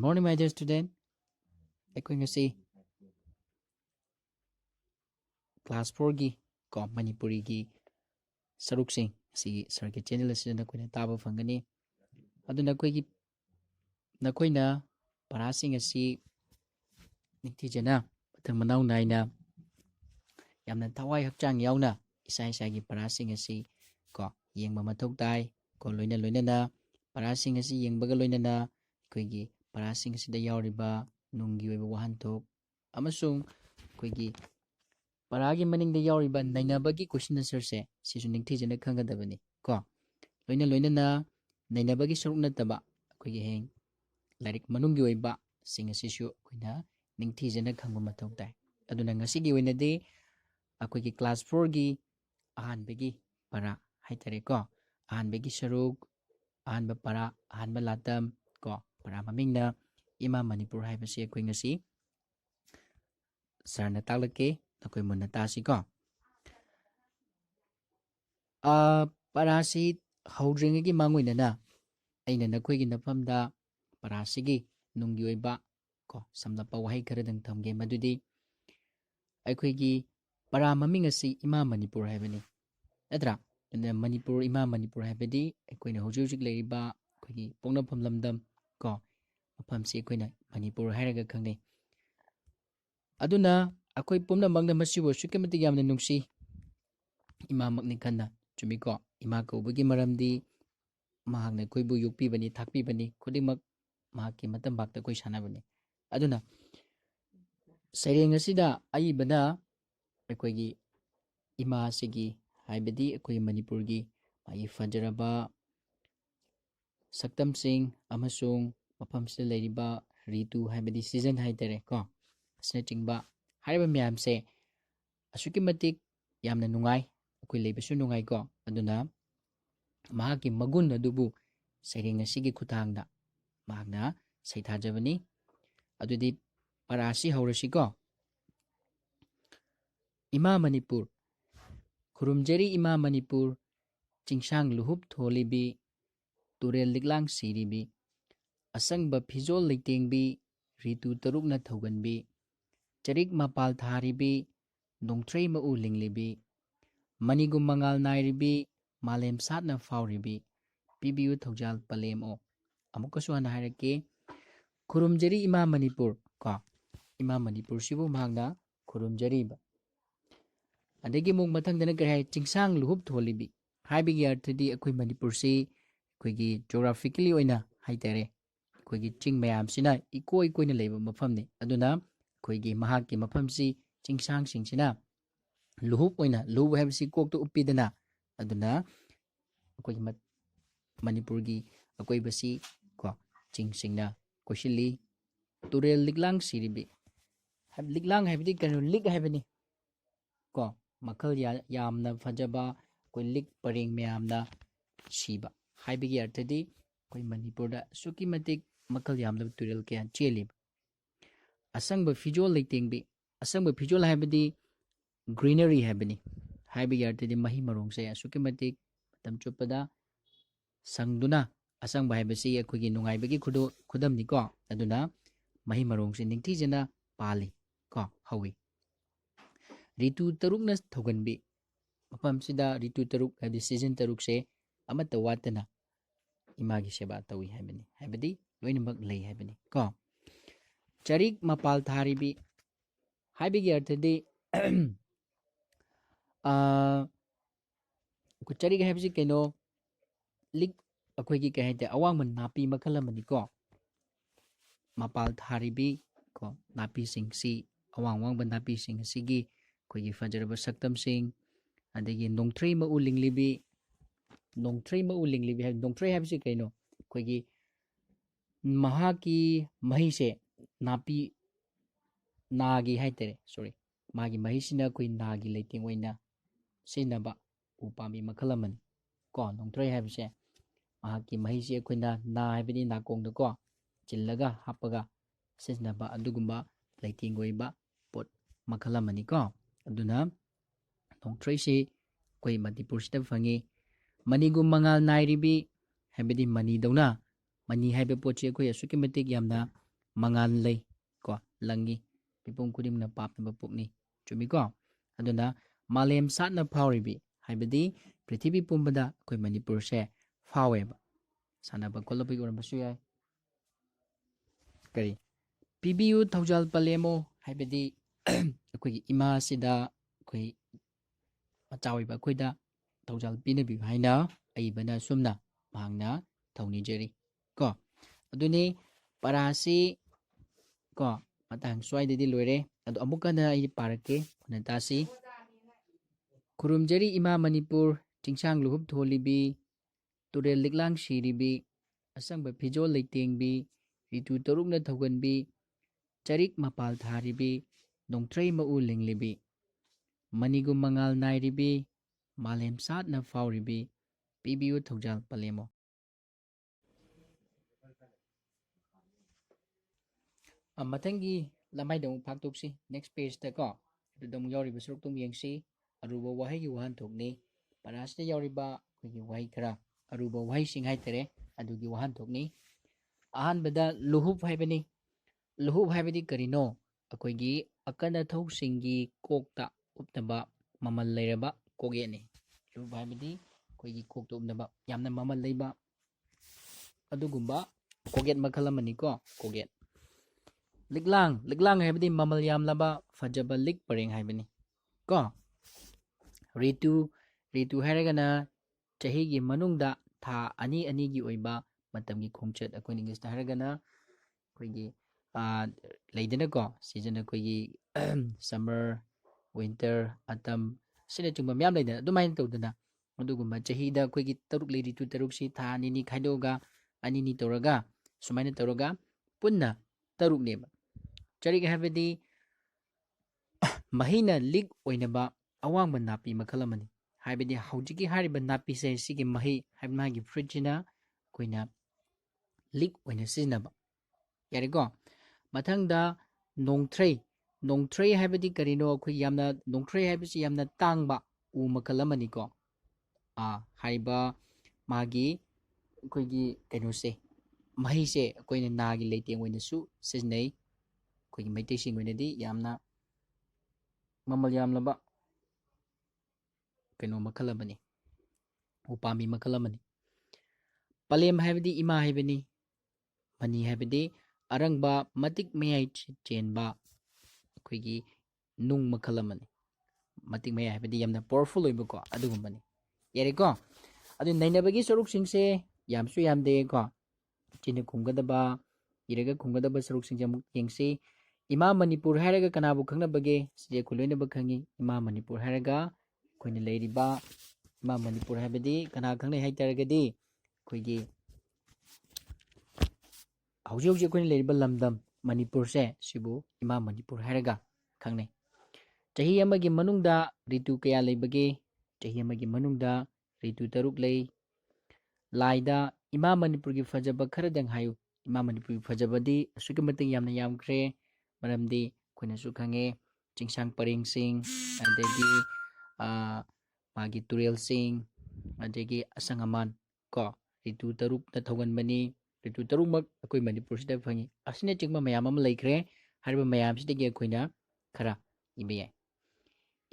Morning, my dear student. Aikoy ngasi class 4 gi ko Manipuri gi saruk sing si sarki channel asina koina taba fangani. Adu nakoina para sing asi nikti jana patang manaw naina yamna thawai hakchang yauna isa gi para sing asi ko yengba mathok tai ko loina na para sing asi yengbaga loina na koigi para sing asida yauriba nunggi oiba wahanthok amasung koigi paragi maning de yauriba nainabagi question answer se sisu ningthi jana khangadabani ko loina na nainabagi saruk nataba koigi heng larik manunggi oiba sing asisu koina ningthi jana khangba mathok tai aduna ngasi gi oina de akoigi class 4 gi ahanbagi para haitare ko ahanbagi saruk ahanba para ahanba latam ko para mamingna ima Manipur haibase koi ngasi sarna taklake nakoi munna tasi ko parasi haudringi mangoina na aina nakoi gi nafamda parasigi nunggi oiba ko samlapa wahai kharadang thamge madudi aikoi gi para maming asi ima Manipur haibani natra Manipur ima Manipur haibadi aikoina hojik leiriba koigi pongnafam lamdam ko mafamsi aikoina Manipur hairaga khangne aduna akoi pumna mangna masibo sukemati yamna nungsi ima makni khanna chumiko ima kobagi maramdi mahakna koibu yukpi bani thakpi bani khudimak mahaki matam bakta koi sana bani aduna saireng asida aibana aikoigi ima sigi haibadi akoi Manipur gi mai fajaraba saktam sing amasung mafamsida leiriba ritu haibadi season haitare ko asna chingba hariba myam se asuki matik yamna nungai akoi leibasu nungai ko aduna mahaki magun adubu saireng asigi khuthangda mahakna saithajabani adudi parasi haurasi ko ima Manipur khurumjeri ima Manipur chingsang luhup tholibi turel liklang siribi asangba phijol leitengbi ritu tarukna thoganbi charik mapal tharibi nongthrei ma u linglibi manigum mangal nairibi malem satna fauribi pibiu thogjal palem o amukasu hana hairake khurumjeri ima Manipur ko ima Manipur sibu mahagna khurumjeri ba adegi mung mathangdana kare chingsang luhup tholibi haibigi arthadi akoi Manipur si koigi geographically oina haitare koigi ching mayam sina ikoi koina leiba mafamni aduna koigi mahaki mafamsi chingsang singsina luhup oina luhup haibsi kokto upidana aduna koigi Manipur gi akoi basi ko chingsingna koshili turel liklang siribi liklang haibdi kanu lik haibani ko makhal yamna fajaba koi lik paring mayamna siba haibigi arthadi koi Manipur da suki matik makhal yamna turel kya chelib asangba fijol leitengbi asangba fijol haibadi greenery haibani haibigi arthadi mahi marong se suki matik matam chupada sangduna asangba haibasi akoigi nungaibagi khudamni ko aduna mahi marong se ningthi jana pali ko hawi ritu tarukna thoganbi mafamsida ritu taruk haibdi season taruk se amata watana imagi seba tawi haibani haibadi loinamak lei haibani ko charik mapal tharibi haibigi arthadi ku charik haibsi keno lik akoigi ka haite awangman napi makhalamani ko mapal tharibi ko napi singsi awang napi sing sigi koigi fajaraba saktam sing adegi nongthrei ma ulinglibi hai nongthrei habsi kaino koigi mahaki mahise napi nagi haitere sorry magi mahisina koi nagi leiting oina sinaba upami makhalamani ko nongthrei habse mahaki mahise koina na habini nakongda ko chillaga hapaga sinaba adugumba leiting oiba pot makhalamani ko aduna nongthrei se koi Manipur sida fangi manigum mangal nairibi habidi mani dauna mani haibe poche koi asuki matik yamna mangan lay ko langi mipum kudimna papnaba pukni chumi ko aduna malem satna phawribi haibadi prithibi pumbada koi manipur se phaweba sanaba kolabi orabasu yai kari pibiu thaujal palemo haibadi akoi ima sida koi machawiba koida thaujal pinabi haina aibana sumna mahangna thauni jeri ko aduni parasi ko matang swaidadi loire adu amukana ai parake unatasi kurumjeri ima manipur chingsang luhup tholibi turel liklang shiribi asangba phijol leitengbi ritu tarukna thoganbi charik mapal tharibi nongtrei mau linglibi manigum mangal nairibi malem satna fauribi pibiu thaujal palemo matangi lamai dong phaktuksi next page ta ko dong yori besruk tum yengsi aruba wahai gi wahan thokni parasita yoriba khoi wahai khara aruba wahai sing hai tere adugi wahan thokni ahan beda luhup haibani luhup haibadi karino akoi gi akana thau singi kokta upnaba mamal leiraba kogeni luhup haibadi koi gi kokta upnaba yamna mamal leiba adugumba koget makhala mani ko koget liklang haibadi mamal yamlaba fajaba lik pareng haibani ko ritu hairagana chahigi manungda tha ani ani gi oiba matamgi khongchat akoi ingista hairagana koigi leidana ko season koigi summer winter autumn sine chungba myam leidana dumain tawdana adugumba chahida koigi taruk leiri tu taruk si tha ani ni khaidoga ani ni toraga sumaina toraga punna taruk neba charik habedi mahina lig oinaba awangba napi makhalamani haibedi haujiki hariba napi se sigi mahi haibmagi fruitina koina lig oina sizinaba yariko mathangda nongtrei haibadi karino akhoi yamna nongtrei haibasi yamna tangba u makal amani ko hariba magi akhoi kaino se mahi se akoina nagi leiteng oina su siznei akhoi maitai sing oina di yamna mamal yamlaba kaino makal amani upami makal amani palem haibadi ima haibani mani haibadi arangba matik mayai chenba akhoi nung makal amani matik mayai haibadi yamna powerful oibako adugumani yareko adu nainabagi saruk singse yamsu yamde ko chine khunggadaba iraga khunggadaba saruk singse amuk yengsi ima manipur hairaga kanabu khangnabage sije kuloinaba khangi ima manipur hairaga koina leiriba ima manipur haibadi kana khangnai haitaragadi koigi hauji hauji koina leiriba lamdam manipur se sibu ima manipur hairaga khangnai chahi amagi manungda ritu kaya leibage chahi amagi manungda ritu taruk lei laida ima manipurgi fajaba kharadang hayu ima manipurgi fajabadi asuki mating yamna yamkhre maramdi koina su khange chingsang pareng sing adegi magi turel sing adegi asang aman ko ritu taruk na thogan bani ritu taruk mak akoi manipur sida phangi asine chingma mayam am leikhre hariba mayam sidagi akoina khara ibe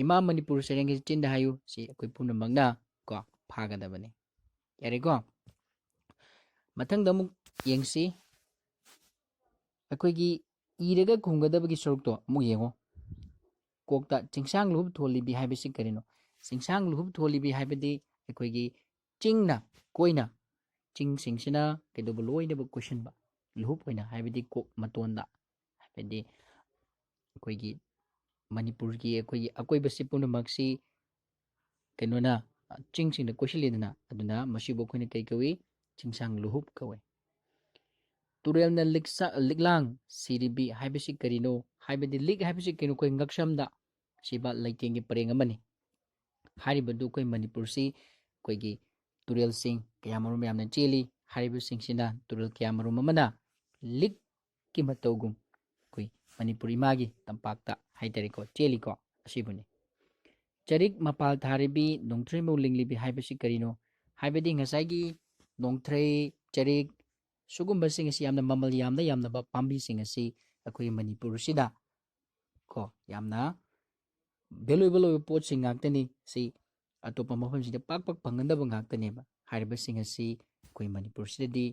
ima manipur serenggi chinda hayu si akoi puna magna ko phagada bani yareko mathangda amuk yengsi akoigi iraga khunggadabagi sarukto amuk yengo kokta chingsang luhup tholibi haibasi karino chingsang luhup tholibi haibadi akoigi chingna koina ching singsina kedobo loinaba question ba luhup oina haibadi kok matonda haibadi akoigi manipurgi akoigi akoibasi punamaksi kenona chingsingna question lidana aduna masibo koina kai kawi chingsang luhup kawe turelna liklang siribi haibasi karino haibadi lik haibasi kino koi ngaksamda siba leitengi pareng amani haribadu koi manipursi koigi turel sing kayamarum yamna cheli haribu singsina turel kayamarum amana lik ki matogum koi manipuri magi tampakta haitariko cheliko asibuni charik mapal tharibi nongthrei mo linglibi haibasi karino haibadi ngasai gi nongthrei charik ꯁꯨꯒꯨꯝꯕꯁꯤꯡ ꯑꯁꯤ ꯌꯥꯝꯅ ꯃꯃꯜ ꯌꯥꯝꯅꯕ ꯄꯥꯝꯕꯤꯁꯤꯡ ꯑꯁꯤ ꯑꯩꯈꯣꯏ ꯃꯅꯤꯄꯨꯔꯁꯤꯗ ꯀꯣ ꯌꯥꯝꯅ valuable ꯑꯣꯏꯕ ꯄꯣꯠꯁꯤꯡ ꯉꯥꯛꯇꯅꯤ ꯁꯤ ꯑꯇꯣꯞꯄ ꯃꯐꯝꯁꯤꯗ ꯄꯥꯛ ꯐꯪꯒꯗꯕ ꯉꯥꯛꯇꯅꯦꯕ ꯍꯥꯏꯔꯤꯕꯁꯤꯡ ꯑꯁꯤ ꯑꯩꯈꯣꯏ ꯃꯅꯤꯄꯨꯔꯁꯤꯗꯗꯤ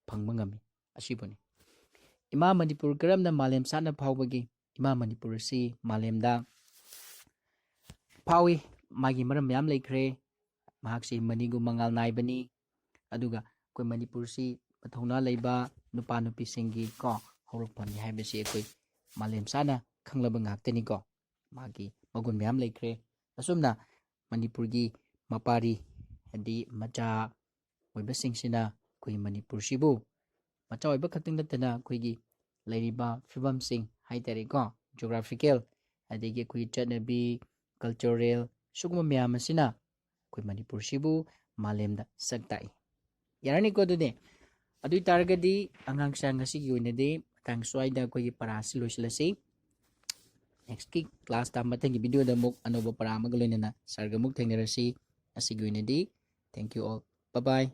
ꯐꯪꯕ ꯉꯝꯃꯤ ꯑꯁꯤꯕꯨꯅꯤ ꯏꯃꯥ ꯃꯅꯤꯄꯨꯔ ꯀꯔꯝꯅ ꯃꯥꯂꯦꯝ ꯁꯥꯠꯅ ꯐꯥꯎꯕꯒꯦ ꯏꯃꯥ ꯃꯅꯤꯄꯨꯔ ꯑꯁꯤ ꯃꯥꯂꯦꯝꯗ ꯐꯥꯎꯏ ꯃꯥꯒꯤ ꯃꯔꯝ ꯃꯌꯥꯝ ꯂꯩꯈ꯭ꯔꯦ ꯃꯍꯥꯛꯁꯤ ꯃꯅꯤꯒꯨꯝ ꯃꯉꯥꯜ ꯅꯥꯏꯕꯅꯤ ꯑꯗꯨꯒ ꯑꯩꯈꯣꯏ ꯃꯅꯤꯄꯨꯔꯁꯤ ꯃꯊꯧꯅꯥ ꯂꯩꯕ ꯅꯨꯄꯥ ꯅꯨꯄꯤꯁꯤꯡꯒꯤ ꯀꯣ ꯍꯧꯔꯛꯐꯝꯅꯤ ꯍꯥꯏꯕꯁꯤ ꯑꯩꯈꯣꯏ ꯃꯥꯂꯦꯝ ꯁꯥꯅ ꯈꯪꯂꯕ ꯉꯥꯛꯇꯅꯤꯀꯣ ꯃꯥꯒꯤ ꯃꯒꯨꯟ ꯃꯌꯥꯝ ꯂꯩꯈ꯭ꯔꯦ ꯑꯁꯨꯝꯅ ꯃꯅꯤꯄꯨꯔꯒꯤ ꯃꯄꯥꯔꯤ ꯍꯥꯏꯗꯤ ꯃꯆꯥ ꯑꯣꯏꯕꯁꯤꯡꯁꯤꯅ ꯑꯩꯈꯣꯏ ꯃꯅꯤꯄꯨꯔꯁꯤꯕꯨ ꯃꯆꯥ ꯑꯣꯏꯕ ꯈꯛꯇꯪ ꯅꯠꯇꯅ ꯑꯩꯈꯣꯏꯒꯤ ꯂꯩꯔꯤꯕ ꯐꯤꯕꯝꯁꯤꯡ ꯍꯥꯏꯇꯥꯔꯦꯀꯣ ꯖꯤꯑꯣꯒ꯭ꯔꯥꯐꯤꯀꯦꯜ ꯑꯗꯒꯤ ꯑꯩꯈꯣꯏꯒꯤ ꯆꯠꯅꯕꯤ ꯀꯜꯆꯔꯦꯜ ꯁꯤꯒꯨꯝꯕ ꯃꯌꯥꯝ ꯑꯁꯤꯅ ꯑꯩꯈꯣꯏ ꯃꯅꯤꯄꯨꯔꯁꯤꯕꯨ ꯃꯥꯂꯦꯝꯗ ꯁꯛ ꯇꯥꯛꯏ ꯌꯥꯔꯅꯤꯀꯣ ꯑꯗꯨꯗꯤ ꯑꯗꯨ ꯑꯣꯏꯇꯥꯔꯒꯗꯤ ꯑꯉꯥꯡꯁꯥ ꯉꯁꯤꯒꯤ ꯑꯣꯏꯅꯗꯤ ꯃꯇꯥꯡ ꯁ꯭ꯋꯥꯏꯗ ꯑꯩꯈꯣꯏꯒꯤ ꯄꯔꯥꯁꯤ ꯂꯣꯏꯁꯤꯜꯂꯁꯤ ꯅꯦꯛꯁꯀꯤ ꯀ꯭ꯂꯥꯁꯇ ꯃꯊꯪꯒꯤ ꯚꯤꯗꯤꯑꯣꯗ ꯑꯃꯨꯛ ꯑꯅꯧꯕ ꯄꯔꯥ ꯑꯃꯒ ꯂꯣꯏꯅꯅ ꯁꯥꯔꯒ ꯑꯃꯨꯛ ꯊꯦꯡꯅꯔꯁꯤ ꯉꯁꯤꯒꯤ ꯑꯣꯏꯅꯗꯤ thank you all bye by